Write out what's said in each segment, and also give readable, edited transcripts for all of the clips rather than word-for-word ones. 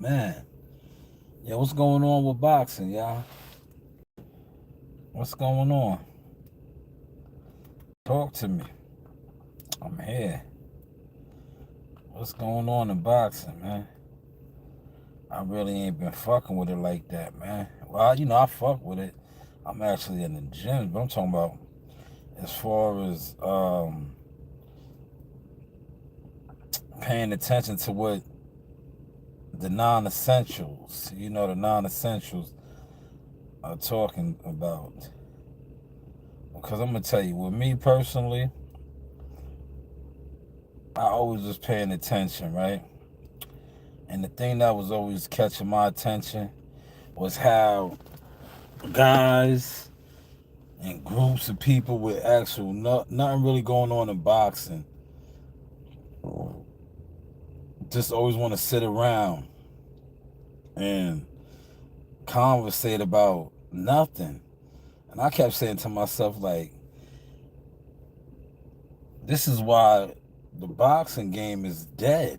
Man, yeah, what's going on with boxing, y'all? What's going on? Talk to me. I'm here. What's going on in boxing, man? I really ain't been fucking with it like that, man. Well, I fuck with it. I'm actually in the gym, but I'm talking about as far as paying attention to what the non-essentials, the non-essentials are talking about. Because I'm gonna tell you, with me personally, I always was paying attention, right? And the thing that was always catching my attention was how guys and groups of people with actual nothing really going on in boxing just always want to sit around and conversate about nothing. And I kept saying to myself, like, this is why the boxing game is dead.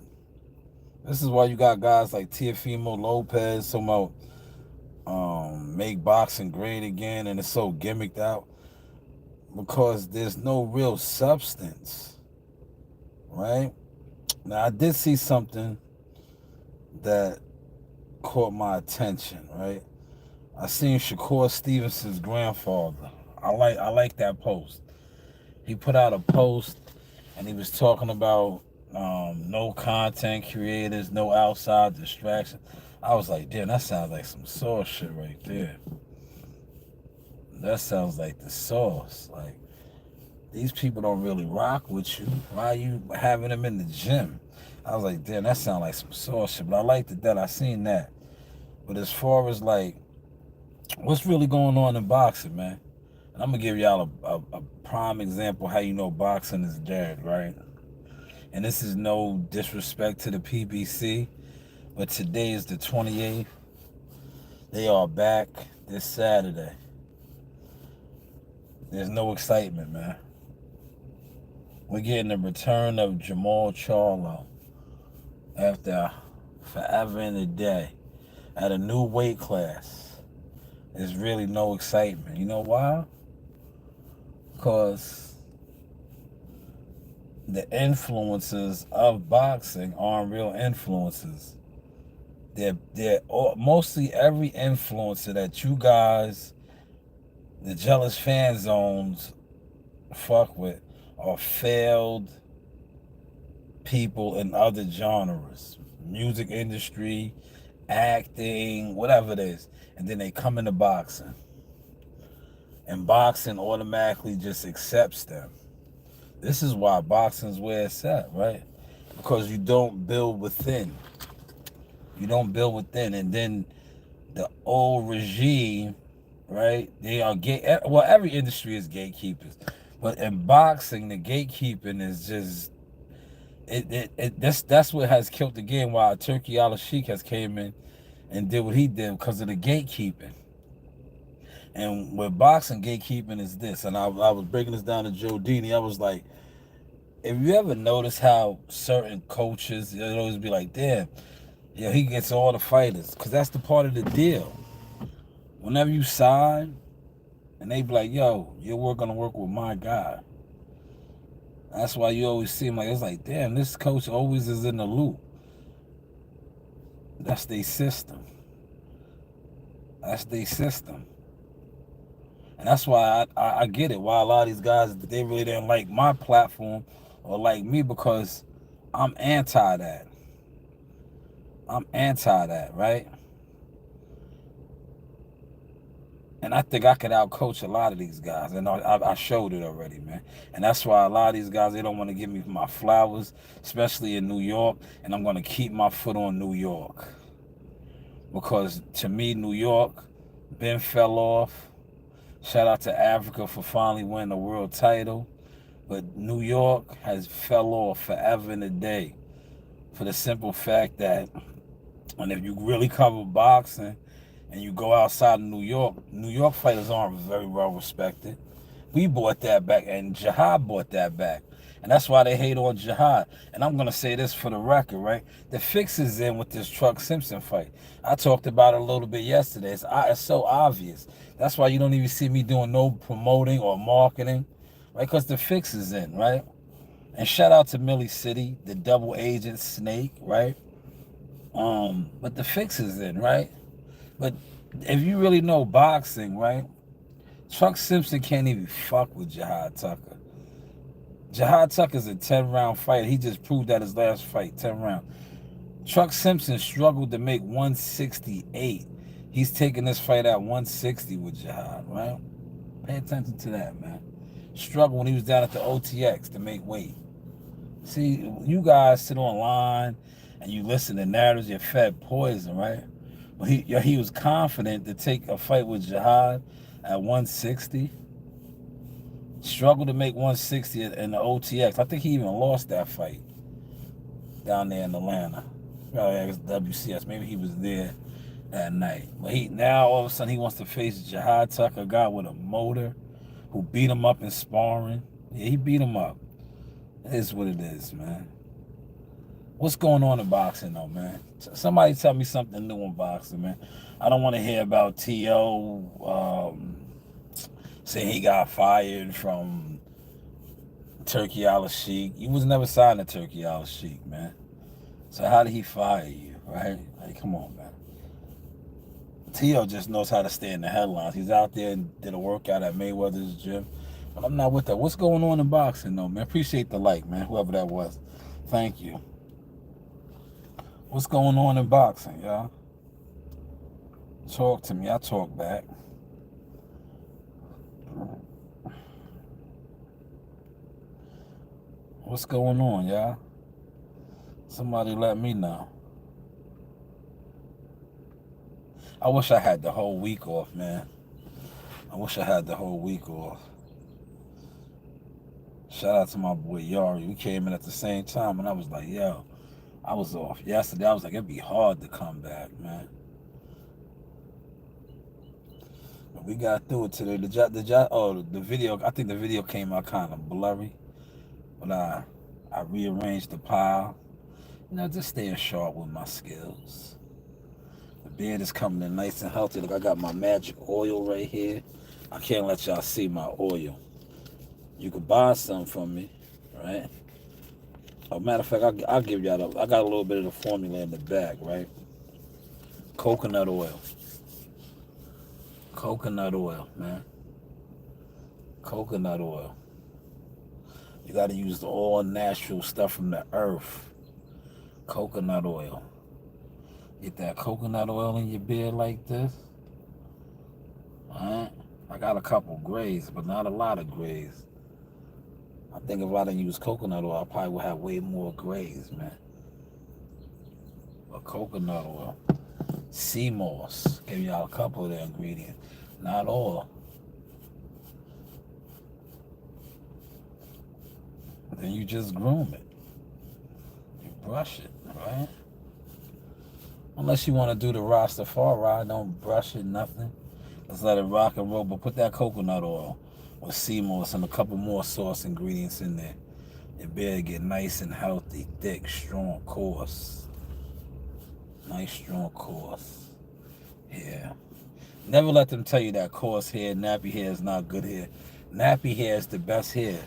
This is why you got guys like Teofimo Lopez talking about make boxing great again, and it's so gimmicked out because there's no real substance, right? Now, I did see something that caught my attention, right? I seen Shakur Stevenson's grandfather. I like that post. He put out a post and he was talking about no content creators, no outside distraction. I was like, damn, that sounds like some sauce shit right there. That sounds like the sauce. Like, these people don't really rock with you. Why are you having them in the gym? I was like, damn, that sounds like some sauce shit. But I liked it that I seen that. But as far as like, what's really going on in boxing, man? And I'm gonna give y'all a prime example how you know boxing is dead, right? And this is no disrespect to the PBC, but today is the 28th. They are back this Saturday. There's no excitement, man. We're getting the return of Jamal Charlo after forever and a day at a new weight class. There's really no excitement. You know why? Because the influences of boxing aren't real influences. They're mostly every influencer that you guys, the jealous fan zones, fuck with, are failed people in other genres, music industry, acting, whatever it is, and then they come into boxing, and boxing automatically just accepts them. This is why boxing's where it's at, right? Because you don't build within. You don't build within, and then the old regime, right? They are gate. Well, every industry is gatekeepers, but in boxing, the gatekeeping is just that's what has killed the game. While Turkey Al Sheikh has came in and did what he did because of the gatekeeping. And with boxing, gatekeeping is this. And I was breaking this down to Joe Dini. I was like, if you ever notice how certain coaches, they'll always be like, damn, yeah, he gets all the fighters. Because that's the part of the deal. Whenever you sign, and they be like, yo, you're going to work with my guy. That's why you always see him like, it's like, damn, this coach always is in the loop. That's their system. That's their system. And that's why I get it. Why a lot of these guys, they really didn't like my platform or like me because I'm anti that. I'm anti that, right? And I think I could outcoach a lot of these guys. And I showed it already, man. And that's why a lot of these guys, they don't want to give me my flowers, especially in New York. And I'm going to keep my foot on New York. Because to me, New York, Ben fell off. Shout out to Africa for finally winning the world title. But New York has fell off forever and a day. For the simple fact that, and if you really cover boxing and you go outside of New York fighters aren't very well respected. We bought that back, and Jihad bought that back. And that's why they hate on Jihad. And I'm gonna say this for the record, right? The fix is in with this Truck Simpson fight. I talked about it a little bit yesterday. It's so obvious. That's why you don't even see me doing no promoting or marketing, right? Because the fix is in, right? And shout out to Millie City, the double agent snake, right? But the fix is in, right? But if you really know boxing, right? Truck Simpson can't even fuck with Jihad Tucker. Jihad Tucker's a 10-round fight. He just proved that his last fight, 10 rounds. Truck Simpson struggled to make 168. He's taking this fight at 160 with Jihad, right? Pay attention to that, man. Struggled when he was down at the OTX to make weight. See, you guys sit online and you listen to narratives, you're fed poison, right? But he was confident to take a fight with Jihad at 160. Struggled to make 160 in the OTX. I think he even lost that fight down there in Atlanta. Probably it was WCS. Maybe he was there that night. But now all of a sudden he wants to face Jihad Tucker, a guy with a motor who beat him up in sparring. Yeah, he beat him up. It is what it is, man. What's going on in boxing, though, man? Somebody tell me something new in boxing, man. I don't want to hear about T.O. Saying he got fired from Turkey Al-Sheikh. You was never signed to Turkey Al-Sheikh, man. So how did he fire you, right? Like, come on, man. T.O. just knows how to stay in the headlines. He's out there and did a workout at Mayweather's gym. But I'm not with that. What's going on in boxing, though, man? Appreciate the like, man, whoever that was. Thank you. What's going on in boxing, y'all? Talk to me. I talk back. What's going on, y'all? Somebody let me know. I wish I had the whole week off, man. I wish I had the whole week off. Shout out to my boy Yari. We came in at the same time, and I was like, yo, I was off yesterday. I was like, it'd be hard to come back, man. But we got through it today. The video, I think the video came out kind of blurry. But I rearranged the pile. You know, just staying sharp with my skills. The beard is coming in nice and healthy. Look, I got my magic oil right here. I can't let y'all see my oil. You could buy some from me, right? As a matter of fact, I'll give y'all I got a little bit of the formula in the back, right? Coconut oil. Coconut oil, man. Coconut oil. You got to use the all natural stuff from the earth. Coconut oil. Get that coconut oil in your beard like this. Alright? I got a couple grays, but not a lot of grays. I think if I didn't use coconut oil, I probably would have way more grays, man. But coconut oil. Sea moss. Give y'all a couple of the ingredients. Not all. Then you just groom it. You brush it, right? Unless you want to do the Rastafari, don't brush it, nothing. Just let it rock and roll. But put that coconut oil with sea moss and a couple more sauce ingredients in there. Your beard get nice and healthy, thick, strong, coarse. Nice, strong, coarse. Yeah. Never let them tell you that coarse hair, nappy hair is not good hair. Nappy hair is the best hair.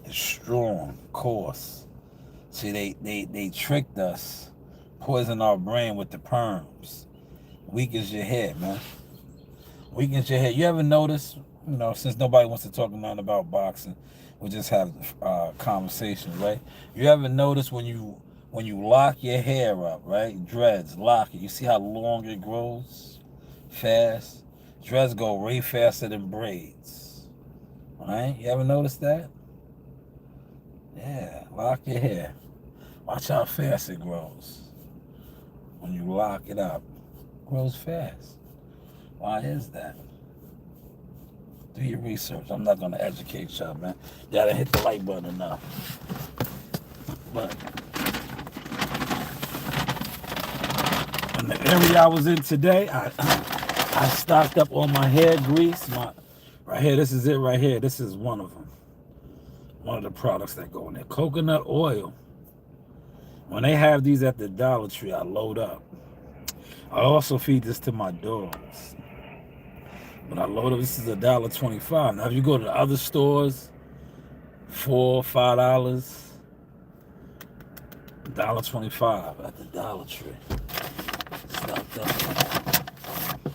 It's strong, coarse. See, they tricked us. Poison our brain with the perms. Weakens your hair, man. Weakens your hair. You ever notice, you know, since nobody wants to talk nothing about boxing, we just have conversations, right? You ever notice when you lock your hair up, right? Dreads, lock it. You see how long it grows? Fast. Dreads go way faster than braids. Right? You ever notice that? Yeah, lock your hair. Watch how fast it grows. When you lock it up, it grows fast. Why is that? Do your research. I'm not going to educate y'all, man. Y'all done hit the like button enough. But in the area I was in today, I stocked up on my hair grease. Right here, this is it right here. This is one of them. one of the products that go in there. Coconut oil. When they have these at the Dollar Tree, I load up. I also feed this to my dogs. But I load up, this is $1.25. Now if you go to the other stores, $4, $5, $1.25 at the Dollar Tree. Stop that.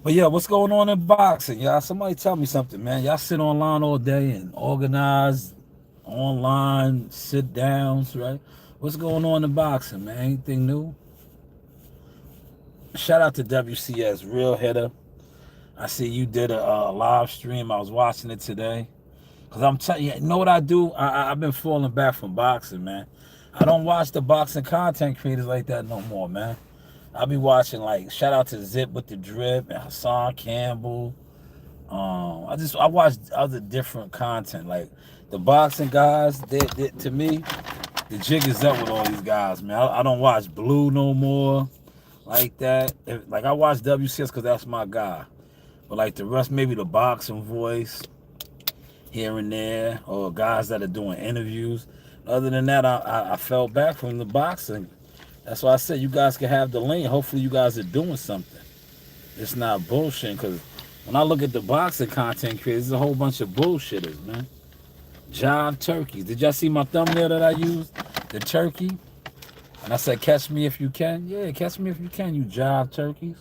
But yeah, what's going on in boxing, y'all? Somebody tell me something, man. Y'all sit online all day and organize online sit downs, right? What's going on in boxing, man? Anything new? Shout out to WCS, Real Hitter. I see you did a live stream. I was watching it today. Because I'm telling you, you know what I do? I've been falling back from boxing, man. I don't watch the boxing content creators like that no more, man. I'll be watching, like, shout out to Zip with the Drip and Hassan Campbell. I watch other different content. Like, the boxing guys, to me, the jig is up with all these guys, man. I don't watch Blue no more like that. Like, I watch WCS because that's my guy. But, like, the rest, maybe the boxing voice here and there, or guys that are doing interviews. Other than that, I fell back from the boxing. That's why I said you guys can have the lane. Hopefully you guys are doing something. It's not bullshit, because when I look at the boxing content creators, there's a whole bunch of bullshitters, man. Jive turkeys. Did y'all see my thumbnail that I used? The turkey. And I said, catch me if you can. Yeah, catch me if you can, you jive turkeys.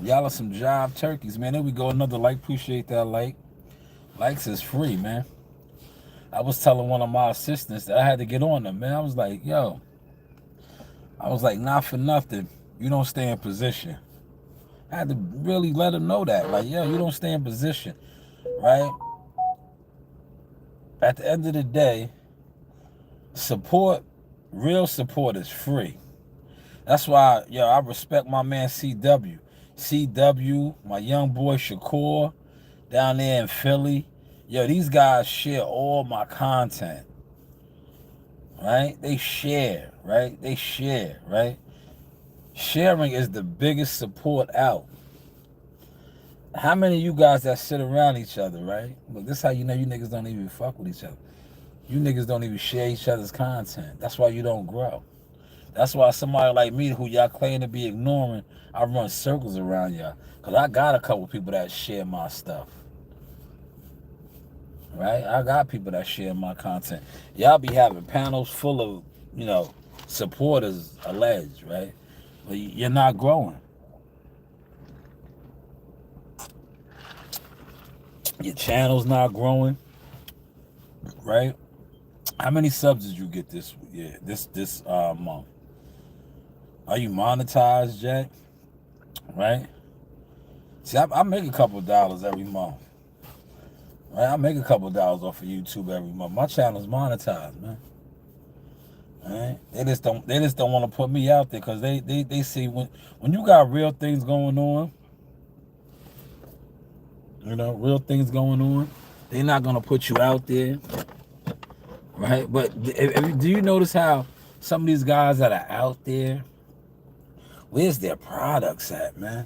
Y'all are some jive turkeys, man. There we go. Another like. Appreciate that like. Likes is free, man. I was telling one of my assistants that I had to get on them, man. I was like, yo. I was like, not for nothing. You don't stay in position. I had to really let him know that. Like, yo, you don't stay in position, right? At the end of the day, support, real support is free. That's why, yo, I respect my man CW. CW, my young boy Shakur, down there in Philly. Yo, these guys share all my content, right? They share, right? They share, right? Sharing is the biggest support out. How many of you guys that sit around each other, right? Look, this is how you know you niggas don't even fuck with each other. You niggas don't even share each other's content. That's why you don't grow. That's why somebody like me, who y'all claim to be ignoring, I run circles around y'all. Because I got a couple people that share my stuff. Right? I got people that share my content. Y'all be having panels full of, you know, supporters, alleged, right? But you're not growing. Your channel's not growing, right? How many subs did you get this month? Are you monetized, Jack? Right? See, I make a couple of dollars every month. Right? I make a couple of dollars off of YouTube every month. My channel's monetized, man. Right? They just don't want to put me out there, because they see when you got real things going on, you know, real things going on, they're not gonna put you out there. Right? But do you notice how some of these guys that are out there, where's their products at, man?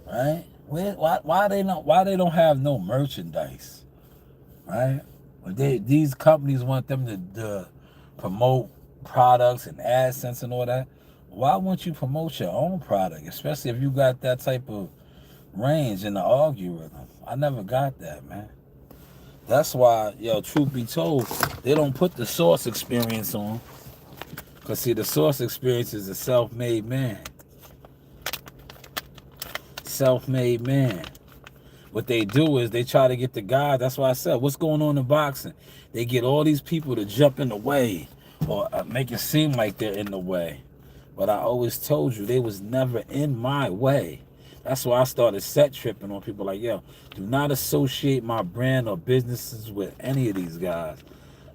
Right? Why they don't have no merchandise? Right? But these companies want them to promote products and AdSense and all that. Why won't you promote your own product, especially if you got that type of range in the algorithm? I never got that, man. That's why, yo, truth be told, they don't put the Source Experience on. Because, see, the Source Experience is a self-made man. Self-made man. What they do is they try to get the guy. That's why I said, what's going on in boxing? They get all these people to jump in the way, or make it seem like they're in the way. But I always told you, they was never in my way. That's why I started set tripping on people like, yo, do not associate my brand or businesses with any of these guys.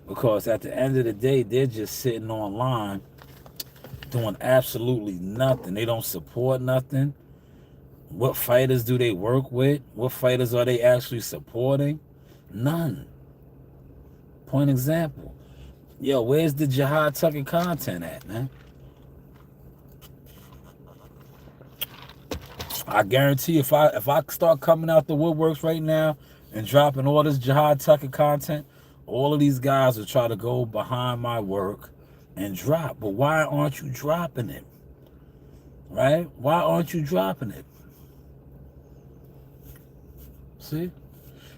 Because at the end of the day, they're just sitting online doing absolutely nothing. They don't support nothing. What fighters do they work with? What fighters are they actually supporting? None. Point example. Yo, where's the Jihad Tucker content at, man? I guarantee if I start coming out the woodworks right now and dropping all this Jihad Tucker content, all of these guys will try to go behind my work and drop. But why aren't you dropping it? Right? Why aren't you dropping it? See?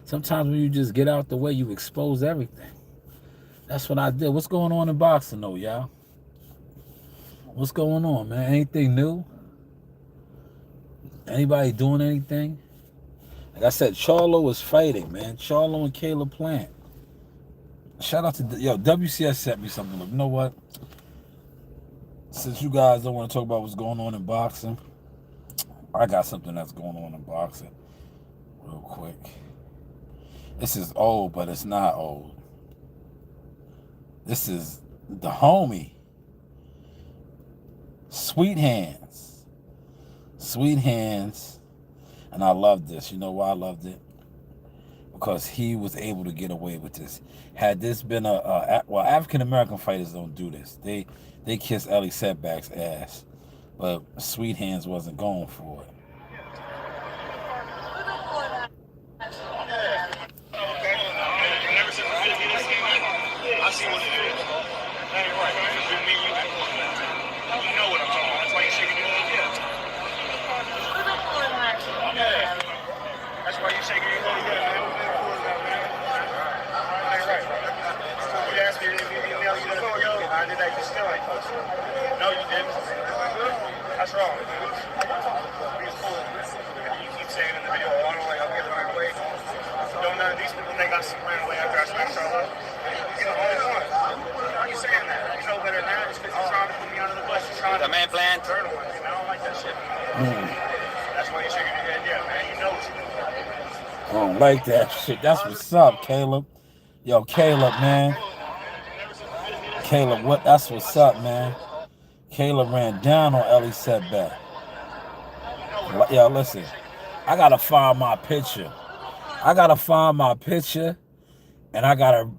Sometimes when you just get out the way, you expose everything. That's what I did. What's going on in boxing though, y'all? What's going on, man? Anything new? Anybody doing anything? Like I said, Charlo is fighting, man. Charlo and Caleb Plant. Shout out to WCS sent me something. You know what? Since you guys don't want to talk about what's going on in boxing, I got something that's going on in boxing real quick. This is old, but it's not old. This is the homie. Sweet Hands. Sweet Hands. And I love this. You know why I loved it? Because he was able to get away with this. Had this been well, African American fighters don't do this. They kiss Ellie Setback's ass, but Sweet Hands wasn't going for it. No, you didn't. That's wrong. You keep saying in the video, oh, I don't like I'll get it right away. Don't none of these people think I ran away after I smashed Charlo. You're the only one. Why are you saying that? You know better than that. It's because you're trying to put me under the bus. You're trying to turn on me. I don't like that shit. That's why you're shaking your head. Yeah, man. You know what you do. I don't like that shit. That's what's up, Caleb. Yo, Caleb, man. Caleb, that's what's up, man. Caleb ran down on Ellie Setback. Yo, listen. I gotta find my picture. And I gotta,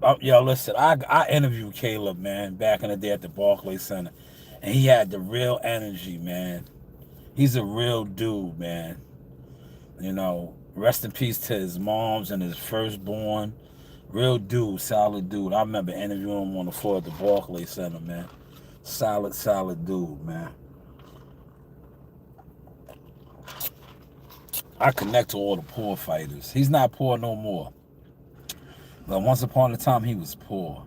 listen. I interviewed Caleb, man, back in the day at the Barclays Center, and he had the real energy, man. He's a real dude, man. You know, rest in peace to his moms and his firstborn. Real dude, solid dude. I remember interviewing him on the floor at the Barclays Center, man. Solid dude, man. I connect to all the poor fighters. He's not poor no more. But once upon a time, he was poor.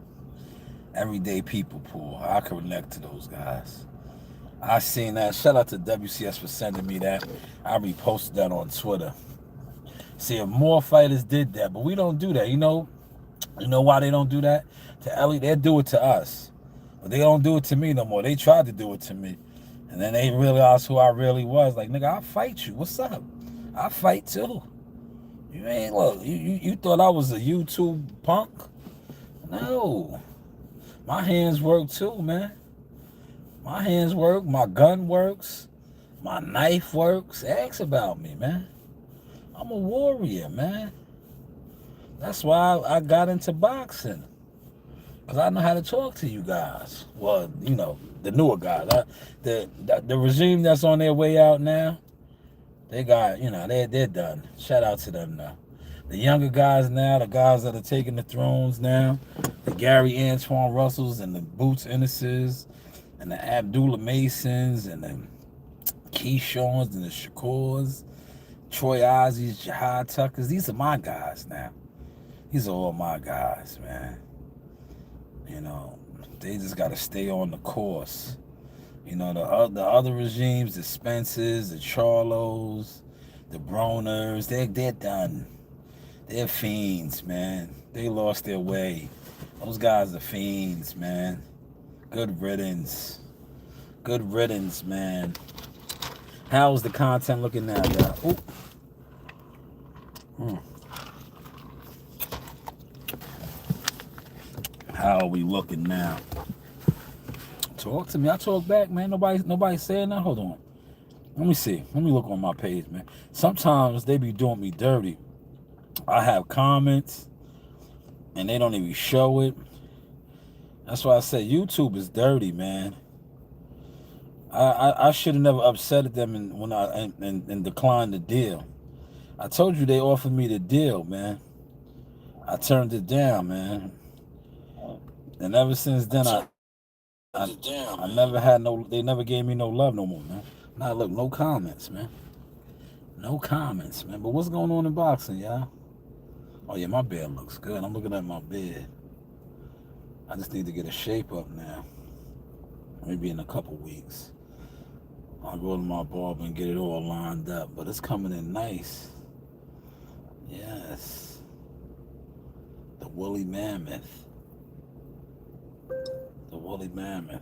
Everyday people poor. I connect to those guys. I seen that. Shout out to WCS for sending me that. I reposted that on Twitter. See, if more fighters did that, but we don't do that. You know why they don't do that? To Ellie, they do it to us. But they don't do it to me no more. They tried to do it to me. And then they realized who I really was. Like, nigga, I'll fight you. What's up? I'll fight too. You ain't, look, you thought I was a YouTube punk? No. My hands work too, man. My hands work. My gun works. My knife works. Ask about me, man. I'm a warrior, man. That's why I got into boxing. Because I know how to talk to you guys. Well, the newer guys. The regime that's on their way out now, they got, they're done. Shout out to them now. The younger guys now, the guys that are taking the thrones now, the Gary Antoine Russells and the Boots Ennises and the Abdullah Masons and the Keyshawn's and the Shakurs, Troy Ozzy's, Jihad Tuckers. These are my guys now. These are all my guys, man. They just got to stay on the course. The other regimes, the Spencers, the Charlos, the Broners, they're done. They're fiends, man. They lost their way. Those guys are fiends, man. Good riddance. Good riddance, man. How's the content looking now, y'all? How are we looking now? Talk to me. I talk back, man. Nobody saying that. Hold on. Let me see. Let me look on my page, man. Sometimes they be doing me dirty. I have comments and they don't even show it. That's why I say YouTube is dirty, man. I should have never upset them and declined the deal. I told you they offered me the deal, man. I turned it down, man. And ever since then, I never had no. They never gave me no love no more, man. Now look, no comments, man. No comments, man. But what's going on in boxing, y'all? Oh yeah, my bed looks good. I'm looking at my bed. I just need to get a shape up now. Maybe in a couple weeks, I'll go to my barber and get it all lined up. But it's coming in nice. Yes, the woolly mammoth. The woolly mammoth.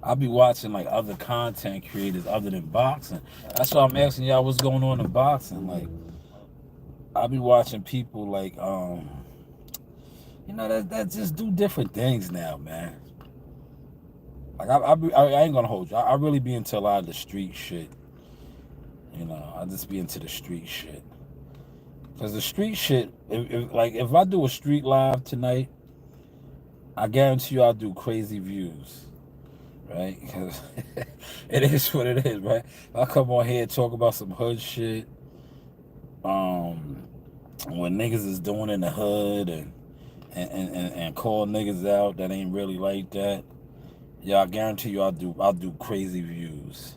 I'll be watching like other content creators other than boxing. That's why I'm asking y'all what's going on in boxing. Like I'll be watching people like that just do different things now, man. Like I ain't gonna hold you. I really be into a lot of the street shit. I just be into the street shit. Cause the street shit, if I do a street live tonight, I guarantee you I'll do crazy views. Right? Because it is what it is, right? I come on here and talk about some hood shit. What niggas is doing in the hood and call niggas out that ain't really like that. Yeah, I guarantee you I'll do crazy views.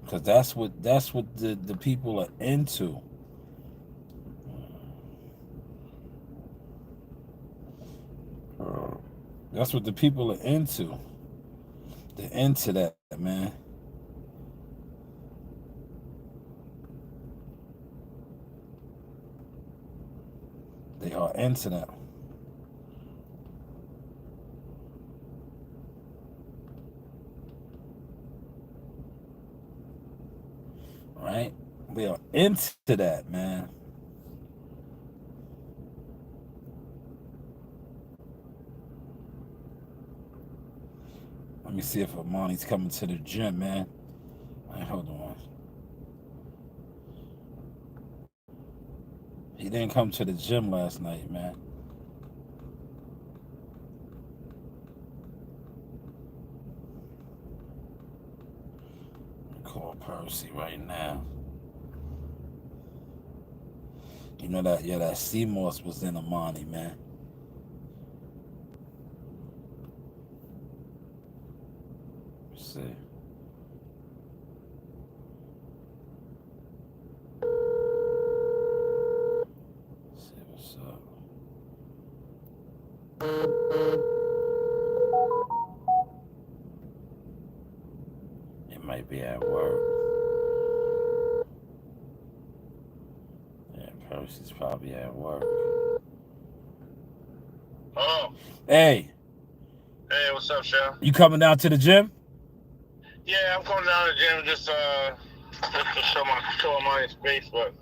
Cause that's what the people are into. That's what the people are into. They're into that, man. They are into that. Right? They are into that, man. Let me see if Amani's coming to the gym, man. Right, hold on. He didn't come to the gym last night, man. Call Percy right now. You know that Seymour was in Amani, man. Let's see. Let's see what's up. It might be at work. Yeah, Percy's probably at work. Oh, Hey, hey, what's up, Chef? you coming down to the gym? Yeah, I'm coming down to the gym just to show my money space, but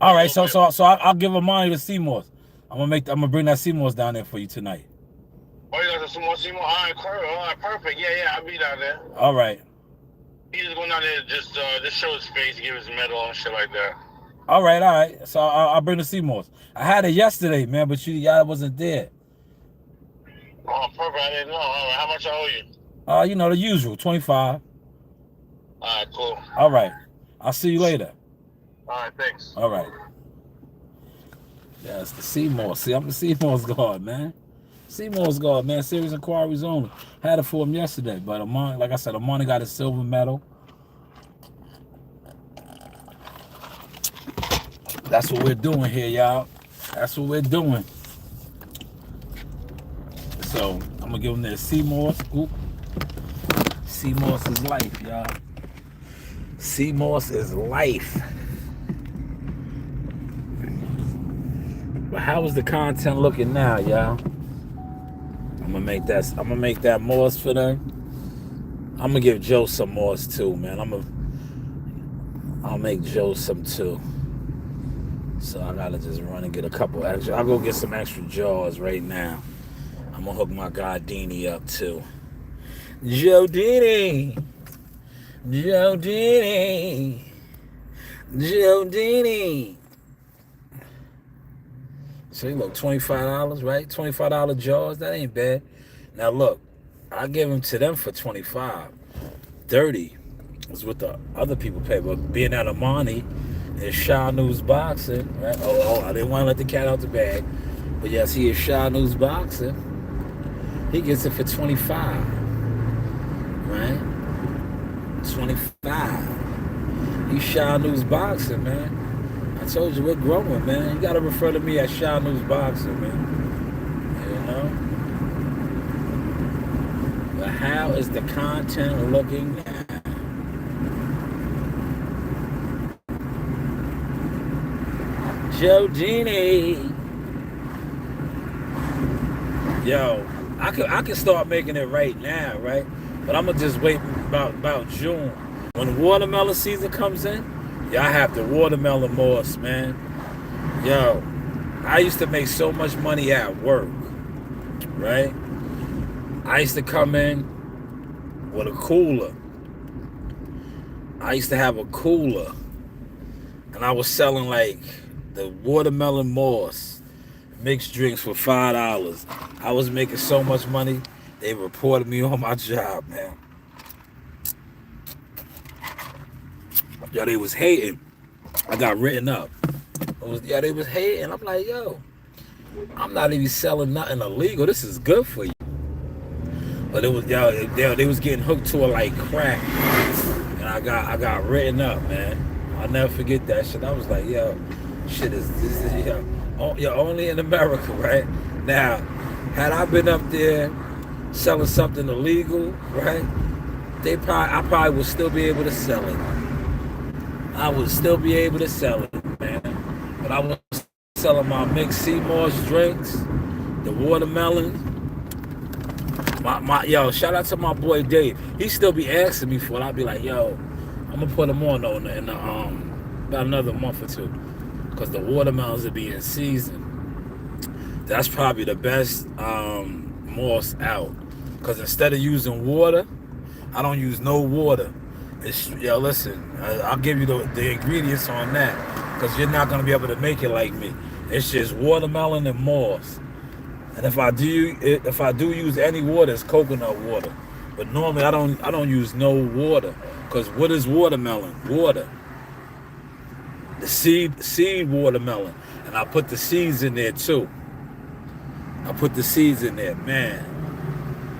All right, so I'll give Amani the Seymour's. I'm gonna bring that Seymour's down there for you tonight. oh, you got some more Seymour? All right, perfect. Yeah, I'll be down there. All right. He's just going down there just show his face, give his medal and shit like that. All right. So I'll bring the Seymour's. I had it yesterday, man, but y'all wasn't there. Oh, perfect. I didn't know. All right, how much I owe you? The usual, 25. All right, cool. All right. I'll see you later. All right, thanks. All right. Yeah, it's the Seymour. See, I'm the Seymour's guard, man. Seymour's guard, man. Serious inquiries only. Had it for him yesterday, but Amani, like I said, Amani got a silver medal. That's what we're doing here, y'all. That's what we're doing. So I'm gonna give him that Seymour's. Oop. Seymour's is life, y'all. Seymour's is life. But how is the content looking now, y'all? I'm gonna make that Morse for them. I'm gonna give Joe some Morse too, man. I'll make Joe some too. So I gotta just run and get a couple extra. I'll go get some extra jaws right now. I'm gonna hook my guy Deanie up too. Joe Deanie, Joe Deanie, Joe Deanie. See, look, $25, right? $25 jaws. That ain't bad. Now look, I give them to them for 25. 30 is what the other people pay. But being at Amani and Shaw News Boxing, right? I didn't want to let the cat out the bag. But yes, he is Shaw News Boxing. He gets it for 25. Right? 25. He's Shaw News Boxing, man. I told you we're growing, man. You gotta refer to me as Shaw News Boxing, man. You know? But how is the content looking now? Joe Genie. Yo, I can start making it right now, right? But I'm gonna just wait about June. When watermelon season comes in, y'all have the watermelon moss, man. Yo, I used to make so much money at work, right? I used to come in with a cooler. I used to have a cooler, and I was selling like the watermelon moss mixed drinks for $5. I was making so much money, they reported me on my job, man. Yo, they was hating. I got written up. They was hating. I'm like, yo, I'm not even selling nothing illegal. This is good for you. But it was they was getting hooked to it like crack, and I got written up, man. I'll never forget that shit. I was like, yo, shit is this is only in America, right? Now, had I been up there selling something illegal, right? I probably would still be able to sell it. I would still be able to sell it, man. But I was selling my mixed sea moss drinks, the watermelon. Yo, shout out to my boy Dave. He still be asking me for it. I'll be like, yo, I'm gonna put him on though in about another month or two, because the watermelons will be in season. That's probably the best moss out. Because instead of using water, I don't use no water. Listen, I'll give you the ingredients on that, because you're not gonna be able to make it like me. It's just watermelon and moss. And if I do use any water, it's coconut water. But normally I don't use no water, because what is watermelon? Water. The seed watermelon, and I put the seeds in there too. I put the seeds in there, man.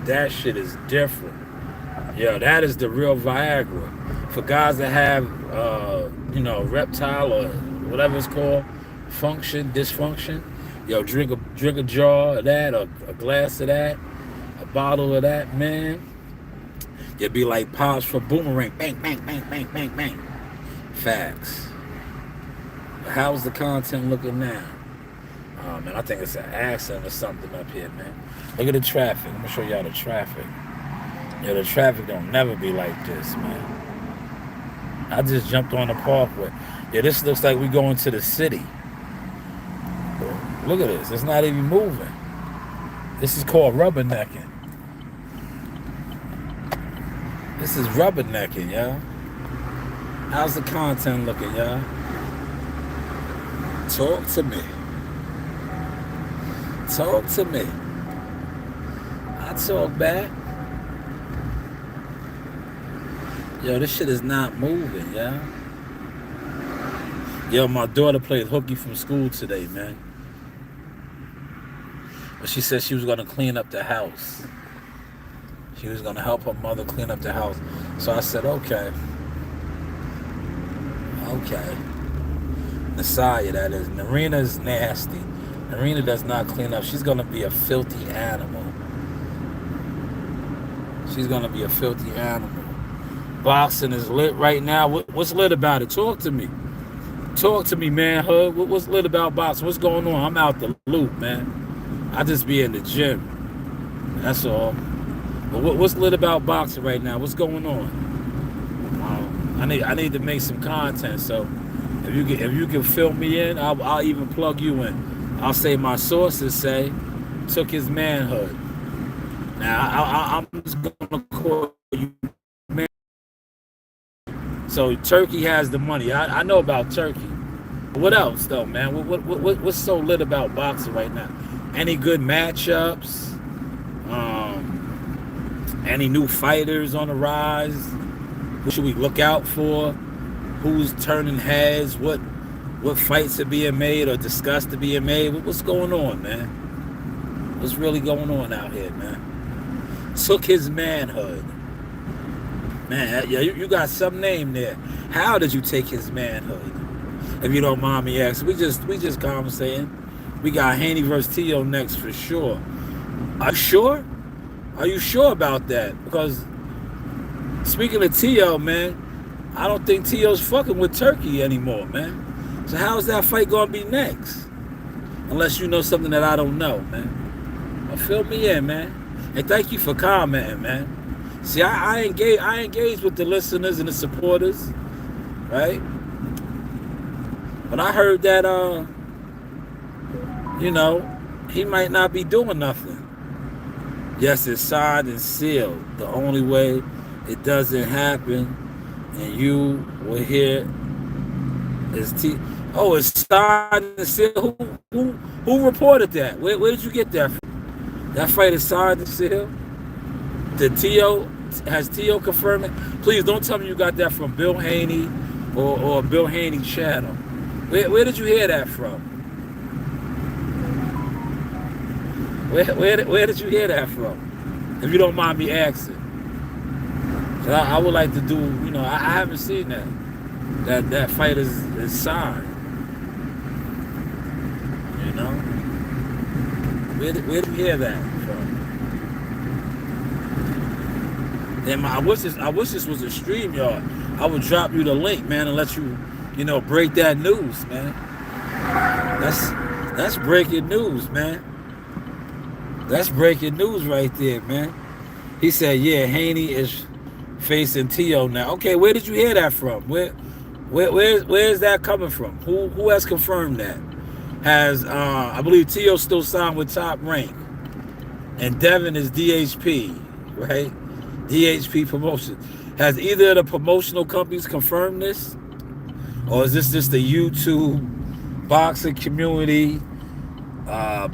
That shit is different. Yeah, that is the real Viagra. For guys that have, reptile or whatever it's called, dysfunction, yo, drink a jar of that, or a glass of that, a bottle of that, man. You'd be like Pops for Boomerang. Bang, bang, bang, bang, bang, bang. Facts. But how's the content looking now? Oh, man, I think it's an accident or something up here, man. Look at the traffic. Let me show y'all the traffic. Yo, the traffic don't never be like this, man. I just jumped on the parkway. Yeah, this looks like we going to the city. Look at this. It's not even moving. This is called rubbernecking. This is rubbernecking, y'all. How's the content looking, y'all? Talk to me. Talk to me. I talk back. Yo, this shit is not moving, y'all. Yo, my daughter played hooky from school today, man. But she said she was going to clean up the house. She was going to help her mother clean up the house. So I said, okay. Okay. Nasaya, that is. Narina is nasty. Narina does not clean up. She's going to be a filthy animal. She's going to be a filthy animal. Boxing is lit right now. What's lit about it? Talk to me. Talk to me, man. Hood. What's lit about boxing? What's going on? I'm out the loop, man. I just be in the gym. That's all. But what's lit about boxing right now? What's going on? I need to make some content. So if you can fill me in, I'll even plug you in. I'll say my sources say took his manhood. Now I'm just gonna call you man. So Turkey has the money. I know about Turkey. What else though, man? What's so lit about boxing right now? Any good matchups? Any new fighters on the rise? Who should we look out for? Who's turning heads? What fights are being made or discussed to being made? What's going on, man? What's really going on out here, man? Took his manhood. Man, yeah, you got some name there. How did you take his manhood? If you don't mind me asking, we just conversating. We got Haney versus Tio next for sure. Are you sure? Are you sure about that? Because speaking of Tio, man, I don't think Tio's fucking with Turkey anymore, man. So how's that fight gonna be next? Unless you know something that I don't know, man. Well, fill me in, man. And thank you for commenting, man. See, I engage with the listeners and the supporters, right? But I heard that he might not be doing nothing. Yes, it's signed and sealed. The only way it doesn't happen, and you will hear is Oh, it's signed and sealed. Who reported that? Where did you get that from? That fight is signed and sealed. Has Tio confirmed it? Please don't tell me you got that from Bill Haney or Bill Haney channel. Where did you hear that from? Where did you hear that from? If you don't mind me asking. So I would like to do, I haven't seen that. That fight is signed. Where did you hear that from? And I wish this was a stream, y'all. I would drop you the link, man, and let you, break that news, man. That's breaking news, man. That's breaking news right there, man. He said, yeah, Haney is facing Tio now. Okay, where did you hear that from? Where's that coming from? Who has confirmed that? Has I believe Tio still signed with Top Rank, and Devin is DHP, right? DHP Promotion. Has either of the promotional companies confirmed this, or is this just the YouTube boxing community?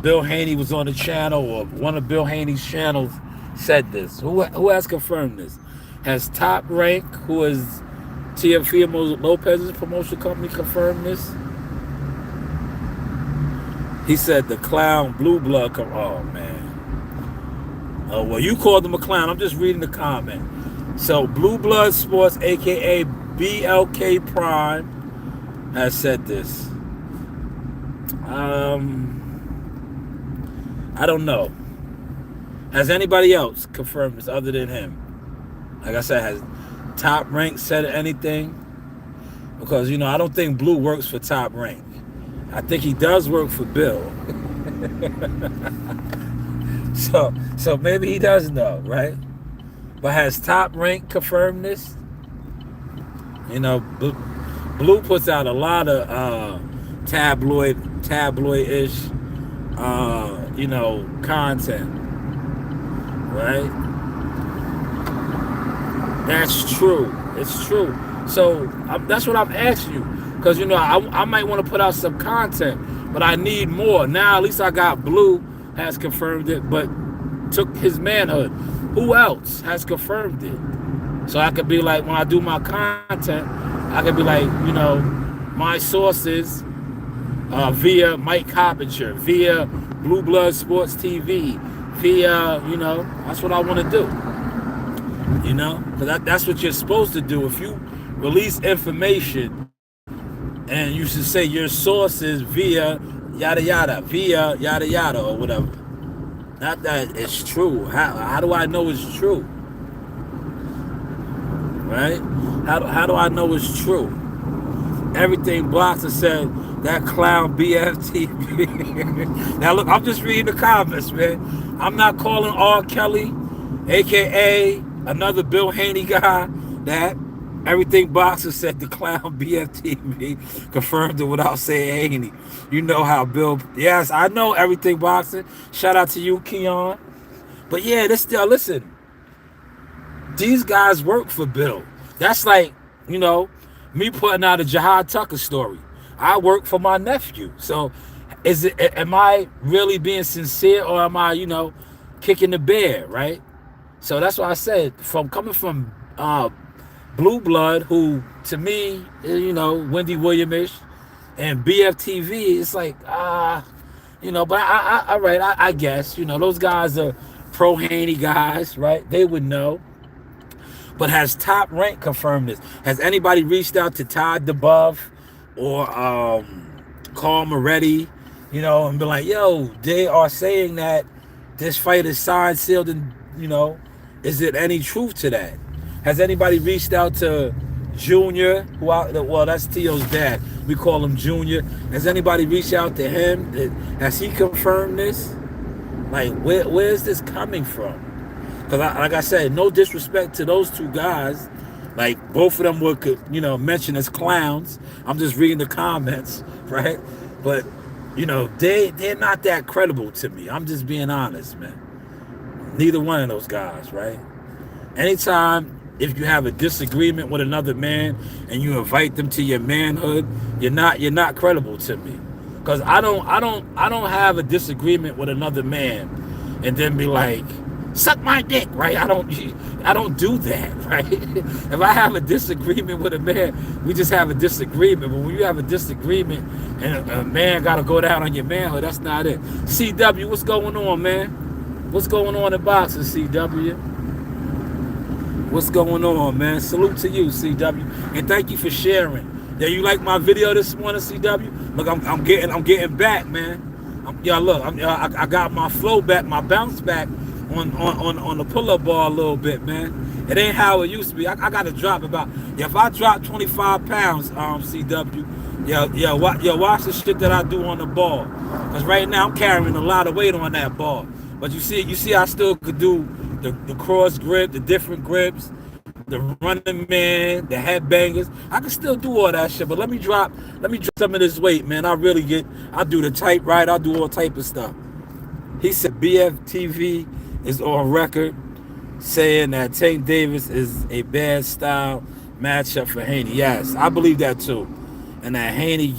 Bill Haney was on the channel, or one of Bill Haney's channels said this. Who has confirmed this? Has Top Rank, who is Teofimo Lopez's promotional company, confirmed this? He said the clown Blue Blood. Oh man. Oh well, you called him a clown. I'm just reading the comment. So Blue Blood Sports, aka BLK Prime, has said this. I don't know. Has anybody else confirmed this other than him? Like I said, has Top Rank said anything? Because, I don't think Blue works for Top Rank. I think he does work for Bill. So maybe he does know, right? But has Top Rank confirmed this? Blue puts out a lot of tabloid-ish, content, right? That's true. It's true. So that's what I'm asking you, because I might want to put out some content, but I need more. Now at least I got Blue has confirmed it, but took his manhood. Who else has confirmed it? So I could be like, when I do my content, I could be like, my sources via Mike Coppinger, via Blue Blood Sports TV, via, that's what I want to do. Because that's what you're supposed to do. If you release information and you should say your sources via yada yada, via yada yada, or whatever. Not that it's true. How do I know it's true? Right? How do I know it's true? Everything Boxer said, that clown BFTV. Now look, I'm just reading the comments, man. I'm not calling R. Kelly, aka another Bill Haney guy, that. Everything Boxer said the clown BFTV confirmed it without saying Haney. You know how Bill. Yes, I know everything Boxer. Shout out to you, Keon. But yeah, this still listen. These guys work for Bill. That's like, you know, me putting out a Jihad Tucker story. I work for my nephew. So is it am I really being sincere or am I, kicking the bear, right? So that's why I said from coming from Blue Blood, who to me, Wendy Williamish and BFTV, it's like but all right, I guess, those guys are pro Haney guys, right? They would know. But has Top Rank confirmed this? Has anybody reached out to Todd DeBuff or Carl Moretti, and been like, yo, they are saying that this fight is signed, sealed, and, is it any truth to that? Has anybody reached out to Junior, well, that's Tio's dad. We call him Junior. Has anybody reached out to him? Has he confirmed this? Like, where is this coming from? Because, like I said, no disrespect to those two guys. Like, both of them were, mentioned as clowns. I'm just reading the comments, right? But, they're not that credible to me. I'm just being honest, man. Neither one of those guys, right? Anytime, if you have a disagreement with another man and you invite them to your manhood, you're not credible to me. Because I don't have a disagreement with another man and then be like, suck my dick, right? I don't do that, right? If I have a disagreement with a man, we just have a disagreement. But when you have a disagreement and a man got to go down on your manhood, that's not it. CW, what's going on, man? What's going on in boxing, CW? What's going on, man? Salute to you, CW, and thank you for sharing. Yeah, you like my video this morning, CW? Look, I'm getting back, man. I got my flow back, my bounce back on the pull-up bar a little bit, man. It ain't how it used to be. I got to drop about. If I drop 25 pounds, CW, watch the shit that I do on the ball. Cause right now I'm carrying a lot of weight on that ball. But you see, I still could do the cross grip, the different grips, the running man, the headbangers. I can still do all that shit. But let me drop some of this weight, man. I do the type right. I do all type of stuff. He said BFTV is on record saying that Tank Davis is a bad style matchup for Haney. Yes, I believe that too. And that Haney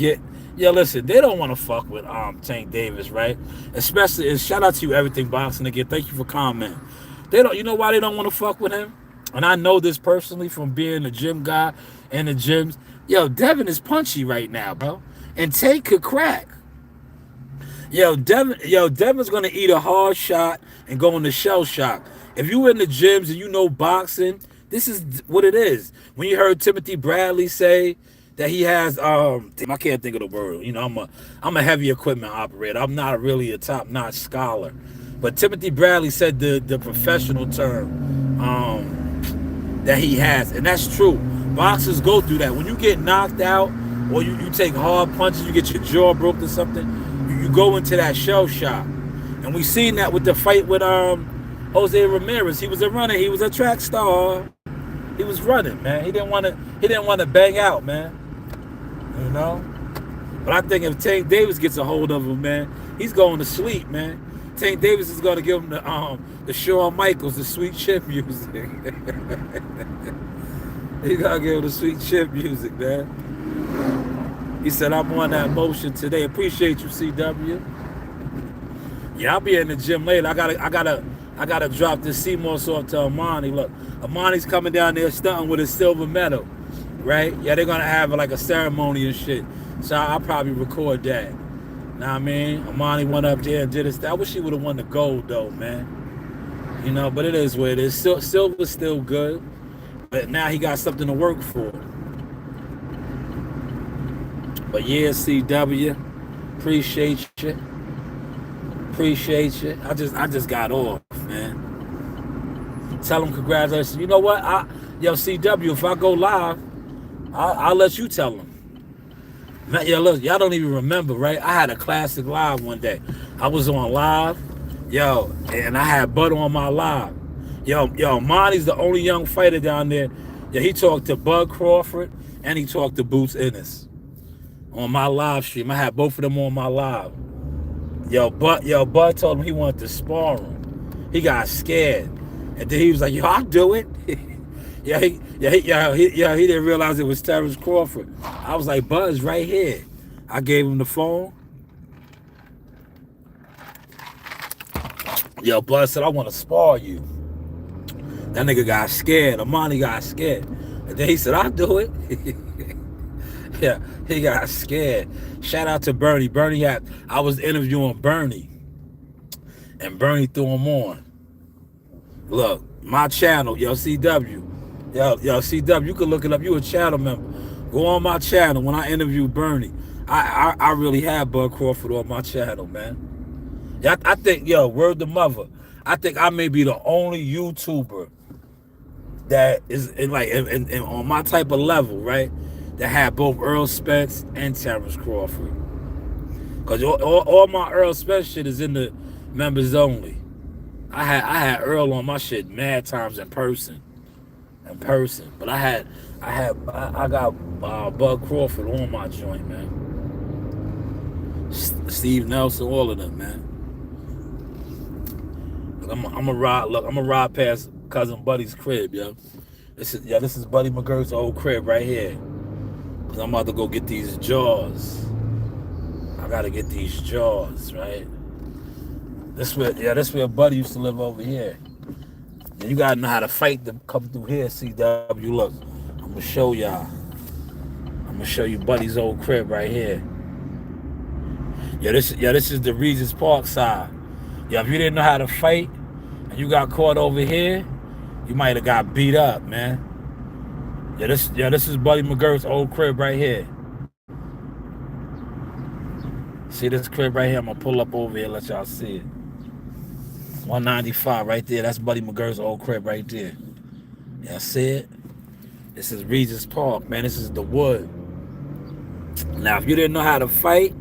listen, they don't want to fuck with Tank Davis, right? Especially, and shout out to you, Everything Boxing again. Thank you for commenting. They don't. You know why they don't want to fuck with him? And I know this personally from being a gym guy in the gyms. Devin is punchy right now, bro, and Tank could crack. Devin's gonna eat a hard shot and go into shell shock. If you in the gyms and you know boxing, this is what it is. When you heard Timothy Bradley say that he has I can't think of the word. I'm a heavy equipment operator. I'm not really a top-notch scholar. But Timothy Bradley said the professional term that he has, and that's true. Boxers go through that. When you get knocked out or you take hard punches, you get your jaw broke or something, you go into that shell shock. And we seen that with the fight with Jose Ramirez. He was a runner. He was a track star. He was running, man. He didn't want to bang out, man. But I think if Tank Davis gets a hold of him, man, he's going to sleep, man. Tank Davis is going to give him the Shawn Michaels, the sweet chip music. He's going to give him the sweet chip music, man. He said, I'm on that motion today. Appreciate you, CW. Yeah, I'll be in the gym later. I gotta drop this CMOS off to Amani. Look, Amani's coming down there stunting with his silver medal, right? Yeah, they're gonna have like a ceremony and shit. So I'll probably record that. Know what I mean? Amani went up there and did his thing. I wish he would have won the gold though, man. But it is what it is. Silver's still good, but now he got something to work for. But yeah, CW, appreciate you. I just got off, man. Tell them congratulations. You know what? CW, if I go live, I'll let you tell them. Man, look, y'all don't even remember, right? I had a classic live one day. I was on live, and I had Butter on my live. Monty's the only young fighter down there. Yeah, he talked to Bud Crawford and he talked to Boots Ennis on my live stream. I had both of them on my live. Bud told him he wanted to spar him. He got scared, and then he was like, "Yo, I'll do it." He didn't realize it was Terrence Crawford. I was like, "Bud's right here." I gave him the phone. Yo, Bud said, "I want to spar you." That nigga got scared. Amani got scared, and then he said, "I'll do it." Yeah, he got scared. Shout out to Bernie. I was interviewing Bernie, and Bernie threw him on. Look, my channel, CW. CW, you can look it up. You a channel member. Go on my channel when I interview Bernie. I really have Bud Crawford on my channel, man. Yeah, I think, word to mother. I think I may be the only YouTuber that is on my type of level, right? That had both Earl Spence and Terrence Crawford. Cause all my Earl Spence shit is in the members only. I had Earl on my shit mad times in person. But I got Bud Crawford on my joint, man. Steve Nelson, all of them, man. Look, I'm a ride past cousin Buddy's crib, yo. This is Buddy McGirt's old crib right here. Cause I'm about to go get these jaws. I gotta get these jaws, right? This where Buddy used to live over here. And you gotta know how to fight to come through here, CW. Look, I'm gonna show y'all. I'm gonna show you Buddy's old crib right here. This is the Regis Park side. Yeah, if you didn't know how to fight and you got caught over here, you might have got beat up, man. This is Buddy McGirt's old crib right here. See this crib right here? I'm gonna pull up over here, let y'all see it. 195 right there. That's Buddy McGirt's old crib right there. Y'all see it? This is Regis Park, man. This is the wood. Now, if you didn't know how to fight,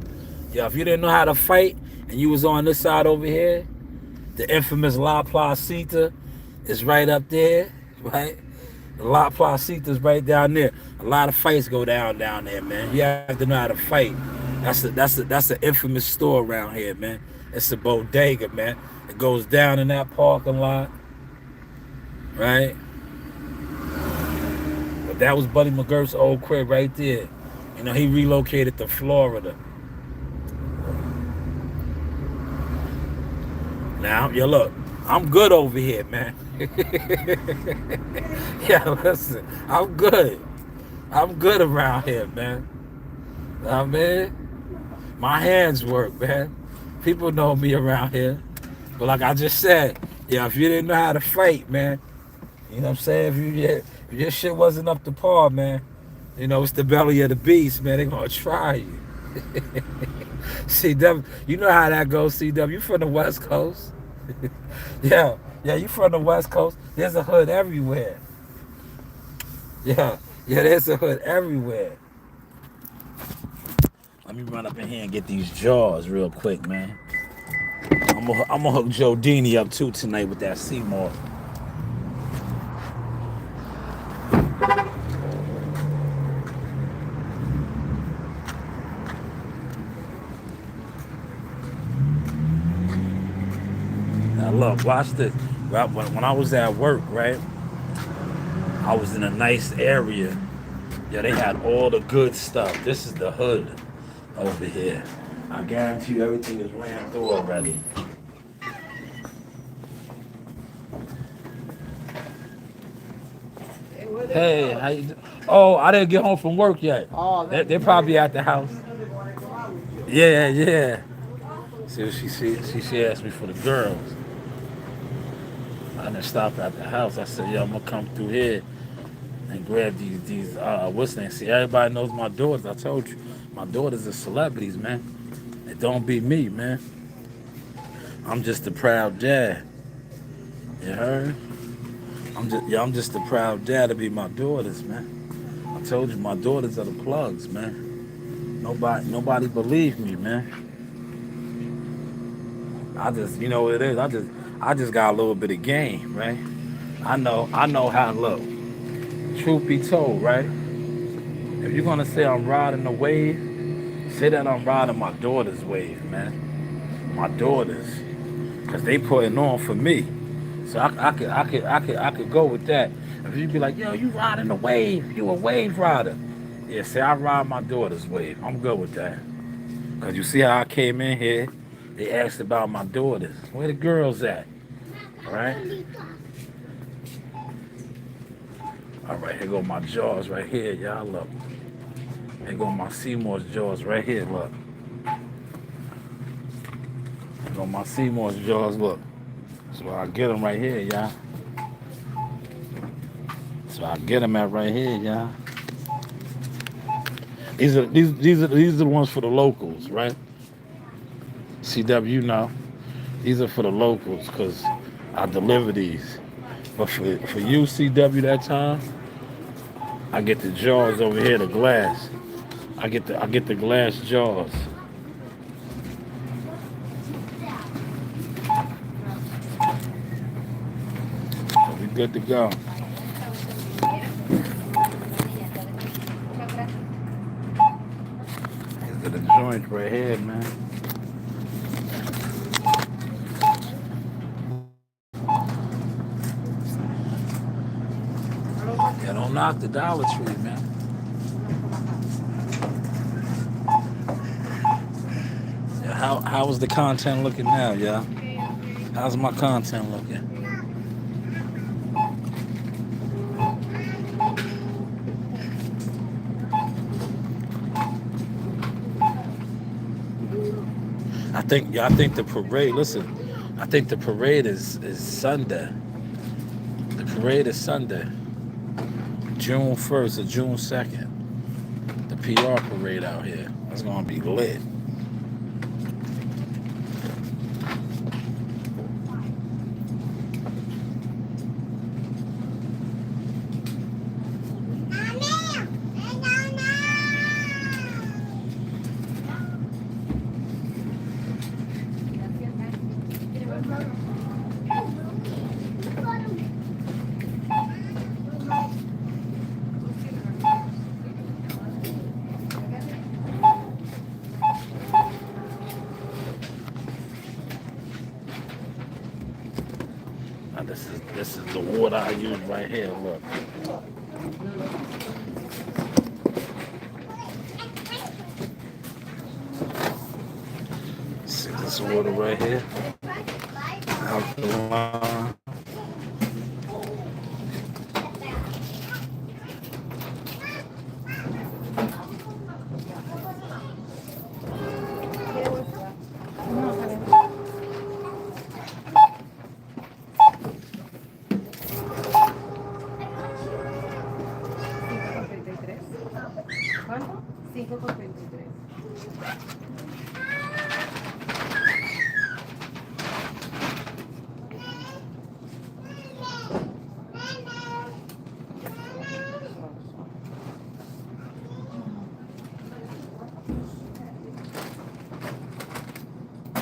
and you was on this side over here, the infamous La Placita is right up there, right? The La Placita is right down there. A lot of fights go down there, man. You have to know how to fight. That's an infamous store around here, man. It's a bodega, man. It goes down in that parking lot, right? But that was Buddy McGirt's old crib right there. He relocated to Florida. Now, look, I'm good over here, man. Listen, I'm good. I'm good around here, man. My hands work, man. People know me around here. But like I just said, if you didn't know how to fight, man, you know what I'm saying? If your shit wasn't up to par, man, it's the belly of the beast, man. They're gonna try you. CW, you know how that goes, CW. You from the West Coast. Yeah, you from the West Coast. There's a hood everywhere. Yeah, there's a hood everywhere. Let me run up in here and get these jaws real quick, man. I'm gonna hook Joe Dini up too tonight with that Seymour. Now look, watch this. When I was at work, right? I was in a nice area. Yeah, they had all the good stuff. This is the hood over here. I guarantee you everything is ran through already. Hey, how you doing? Oh, I didn't get home from work yet. Oh, they're probably at the house. Yeah. See what she asked me for the girls. I didn't stop at the house. I said, I'm gonna come through here and grab these what's name? See, everybody knows my daughters. I told you, my daughters are celebrities, man. It don't be me, man. I'm just a proud dad. You heard? I'm just a proud dad to be my daughters, man. I told you, my daughters are the plugs, man. Nobody believed me, man. I just, you know what it is. I just got a little bit of game, right? I know how to look. truth be told, right? If you're gonna say I'm riding the wave, say that I'm riding my daughter's wave, man. My daughters, cause they putting on for me. So I could go with that. If you be like, yo, you riding the wave, you a wave rider. Yeah, say I ride my daughter's wave. I'm good with that. Cause you see how I came in here, they asked about my daughters. Where the girls at? Right? All right, here go my jaws right here, y'all. Look. Here go my Seymour's jaws right here. Look. Here go my Seymour's jaws. Look. So I get them right here, y'all. So I get them at right here, y'all. These are the ones for the locals, right? CW, you know, these are for the locals because I deliver these. But for you, CW, that time, I get the jaws over here, the glass. I get the glass jaws. So we good to go. These are the joints right here, man. Yeah, don't knock the Dollar Tree, man. Yeah, how is the content looking now, y'all? How's my content looking? I think the parade. Listen, I think the parade is Sunday. The parade is Sunday, June 1st or June 2nd. The PR parade out here. That's gonna be lit. Now this is the water I use right here. Look. See this water right here. Alkaline. ¿Cuánto? 5,33.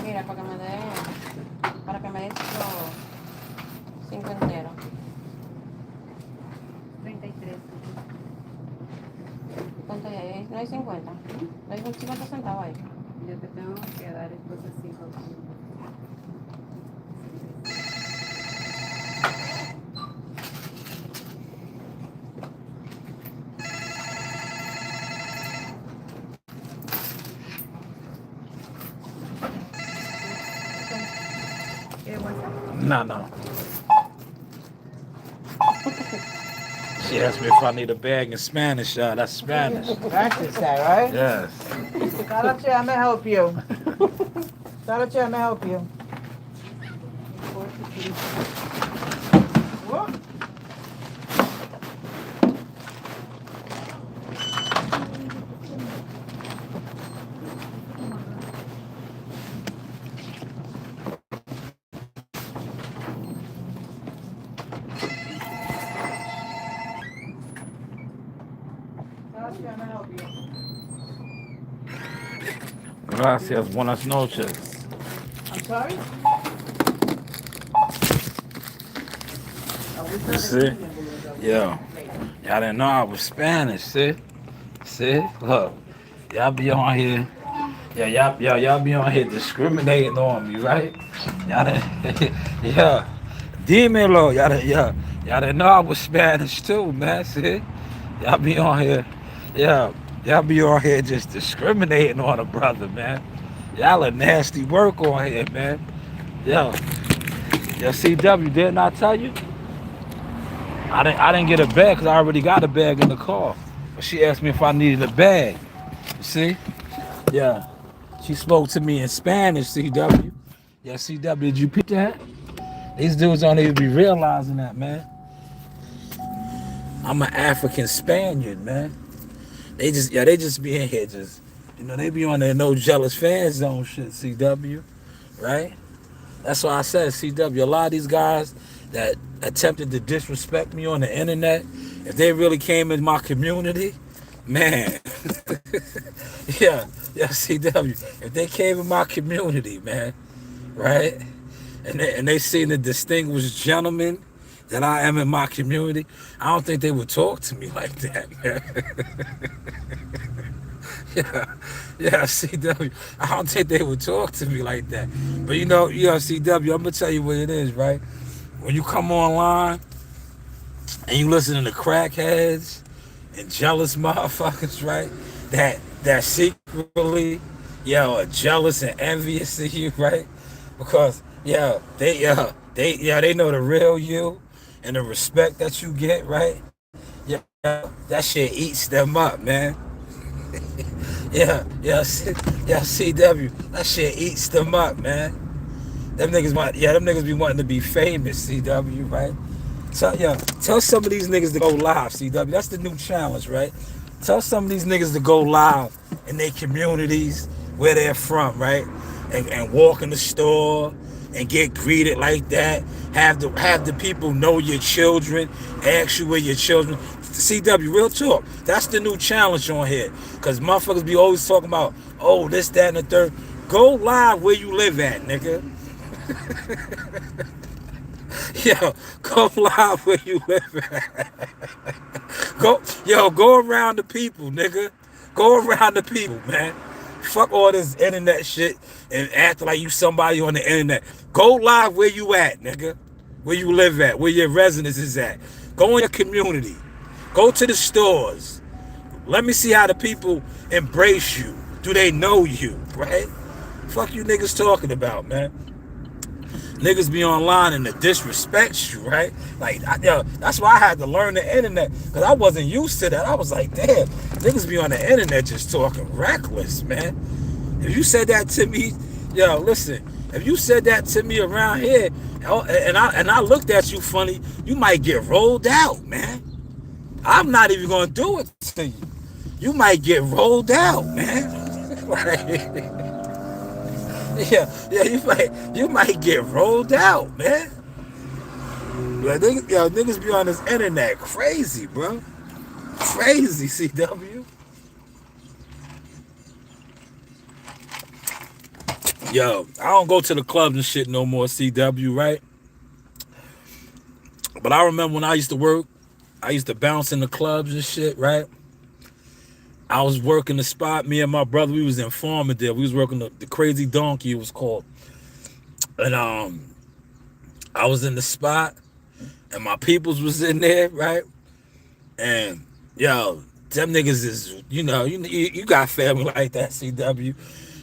Mira, para que me des los 5 enteros. 33. ¿Cuánto hay? ¿No hay 50? ¿No hay 50 centavos ahí? Yo te tengo que dar entonces 5. No. She asked me if I need a bag in Spanish. That's Spanish. Practice that, right? Yes. Tarache, I'm gonna help you. Tarache, I'm gonna help you. What? Tarache, I'm gonna help you. Gracias. Buenas noches. I'm sorry? You see? Yeah. Y'all didn't know I was Spanish, see? See? Look, y'all be on here. Yeah, y'all be on here discriminating on me, right? Y'all done, yeah. Dímelo, y'all didn't know I was Spanish too, man. See? Y'all be on here, yeah. Y'all be on here just discriminating on a brother, man. Y'all a nasty work on here, man. Yo, yo, CW, didn't I tell you? I didn't get a bag because I already got a bag in the car. But she asked me if I needed a bag. You see? Yeah. She spoke to me in Spanish, CW. Yeah, CW, did you pick that? These dudes don't even be realizing that, man. I'm an African Spaniard, man. They just be in here just, they be on their no jealous fan zone shit, CW, right? That's why I said, CW, a lot of these guys that attempted to disrespect me on the internet, if they really came in my community, man, yeah, CW, if they came in my community, man, right? And they seen the distinguished gentleman that I am in my community, I don't think they would talk to me like that, man. Yeah, yeah, CW. I don't think they would talk to me like that. But CW, I'm gonna tell you what it is, right? When you come online and you listen to the crackheads and jealous motherfuckers, right? That secretly, are jealous and envious of you, right? Because they know the real you and the respect that you get, right? That shit eats them up, man. CW, that shit eats them up, man. Them niggas be wanting to be famous, CW, right? Tell some of these niggas to go live, CW. That's the new challenge, right? Tell some of these niggas to go live in their communities where they're from, right? And walk in the store and get greeted like that. Have the people know your children, ask you where your children. CW, real talk. That's the new challenge on here. Cause motherfuckers be always talking about, oh, this, that, and the third. Go live where you live at, nigga. Go live where you live at. Go around the people, nigga. Go around the people, man. Fuck all this internet shit and act like you somebody on the internet. Go live where you at, nigga. Where you live at, where your residence is at. Go in your community. Go to the stores. Let me see how the people embrace you. Do they know you, right? Fuck you niggas talking about, man. Niggas be online and they disrespect you, right? Like, that's why I had to learn the internet, because I wasn't used to that. I was like, damn, niggas be on the internet just talking reckless, man. If you said that to me, listen, if you said that to me around here, and I looked at you funny, you might get rolled out, man. I'm not even gonna do it to you. You might get rolled out, man. Like, you might get rolled out, man. Like, niggas be on this internet crazy, bro. Crazy, CW. I don't go to the clubs and shit no more, CW, right? But I remember when I used to work, I used to bounce in the clubs and shit, right? I was working the spot. Me and my brother, we was in Farmingdale. We was working the Crazy Donkey, it was called. And I was in the spot, and my peoples was in there, right? And them niggas is, you got family like that, CW.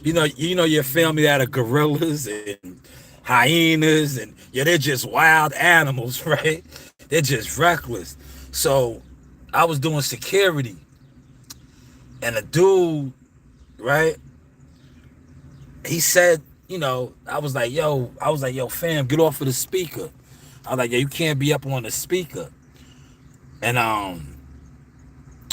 You know your family that are gorillas and hyenas, and they're just wild animals, right? They're just reckless. So I was doing security, and a dude, right? He said, I was like, yo, fam, get off of the speaker. I was like, you can't be up on the speaker. And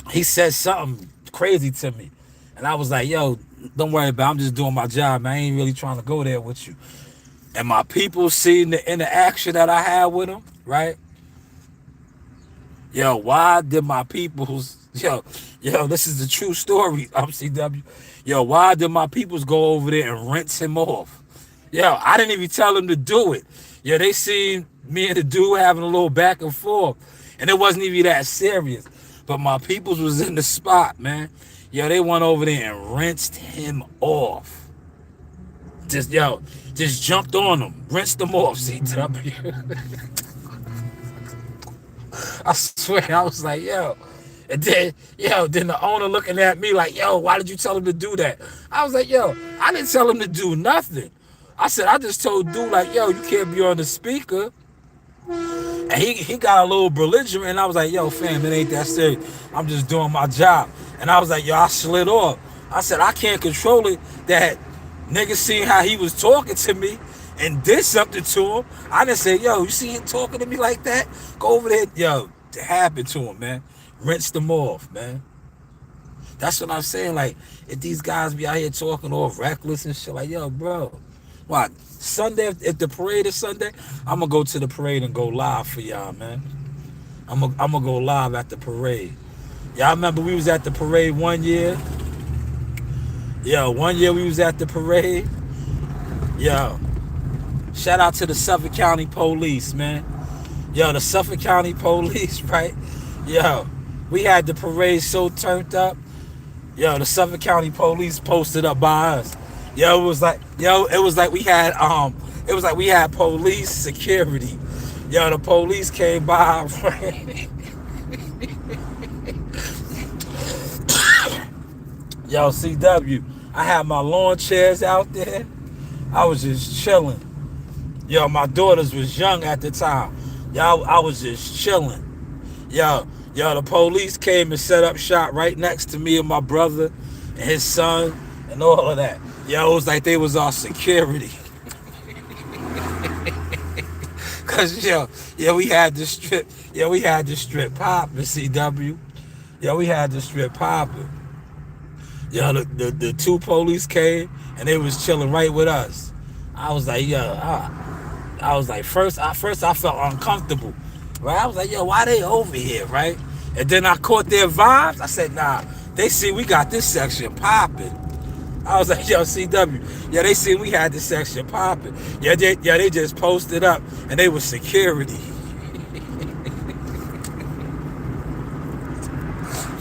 he said something crazy to me, and I was like, yo, don't worry about it. I'm just doing my job, man. I ain't really trying to go there with you. And my people seeing the interaction that I had with him, right? Why did my peoples, this is the true story, CW. Why did my peoples go over there and rinse him off? I didn't even tell him to do it. They seen me and the dude having a little back and forth, and it wasn't even that serious. But my peoples was in the spot, man. Yo, they went over there and rinsed him off. Just jumped on him, rinsed him off. CW. I swear, I was like, yo. And then the owner looking at me like, yo, why did you tell him to do that? I was like, yo, I didn't tell him to do nothing. I said, I just told dude like, yo, you can't be on the speaker. And he got a little belligerent, and I was like, yo, fam, it ain't that serious. I'm just doing my job. And I was like, yo, I slid off. I said, I can't control it that nigga seen how he was talking to me and did something to him. I didn't say, yo, you see him talking to me like that? Go over there. Yo, it happened to him, man. Rinsed them off, man. That's what I'm saying. Like, if these guys be out here talking all reckless and shit, like, yo, bro, what? Sunday, if the parade is Sunday, I'm going to go to the parade and go live for y'all, man. I'm gonna go live at the parade. Y'all remember we was at the parade one year? Yo, one year we was at the parade. Yo, shout out to the Suffolk County Police, man. Yo, the Suffolk County Police, right? Yo, we had the parade so turned up. Yo, the Suffolk County Police posted up by us. Yo, it was like we had police security. Yo, the police came by. Right? Yo, CW, I had my lawn chairs out there. I was just chilling. Yo, my daughters was young at the time. Yo, I was just chilling. Yo, the police came and set up shop right next to me and my brother and his son and all of that. Yo, it was like they was our security. Cause we had the strip. Yeah, we had the strip popping, CW. Yeah, we had the strip popping. Yo, the two police came and they was chilling right with us. I was like, yo, I was like, first I felt uncomfortable. Right? I was like, yo, why they over here, right? And then I caught their vibes. I said, nah, they see we got this section popping. I was like, yo, CW, yeah, they see we had this section popping. Yeah, they just posted up and they was security.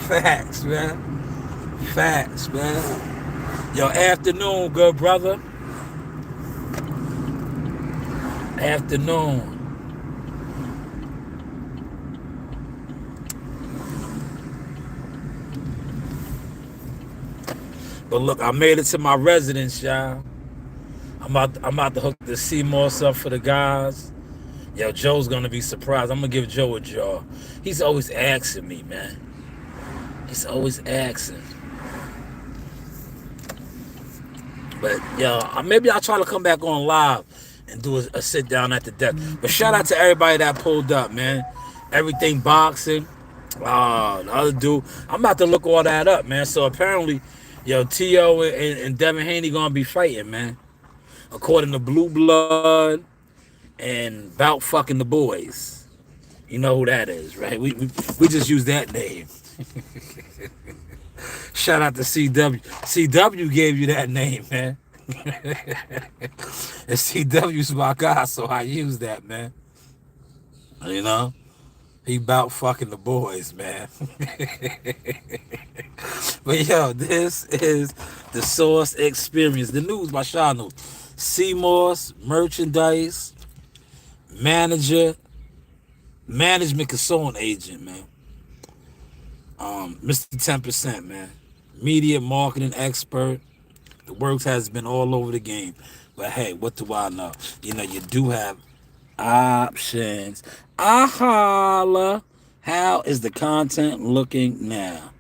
Facts, man. Facts, man. Yo, afternoon, good brother. Afternoon. But look, I made it to my residence, y'all. I'm about to hook the CMOS up for the guys. Yo, Joe's gonna be surprised. I'm gonna give Joe a jaw. He's always asking me, man. He's always asking. But yo, maybe I'll try to come back on live and do a sit down at the deck. But shout out to everybody that pulled up, man. Everything boxing. The other dude. I'm about to look all that up, man. So apparently, yo, T.O. and Devin Haney gonna be fighting, man. According to Blue Blood and Bout Fucking the Boys. You know who that is, right? We just use that name. Shout out to CW. CW gave you that name, man. And CW's my guy, so I use that, man. You know? He Bout Fucking the Boys, man. But yo, this is the Source Experience. The news by Shanu. CMOS, merchandise, management consultant agent, man. Mr. 10%, man. Media marketing expert. The works has been all over the game. But hey, what do I know? You know, you do have options. Holla. How is the content looking now?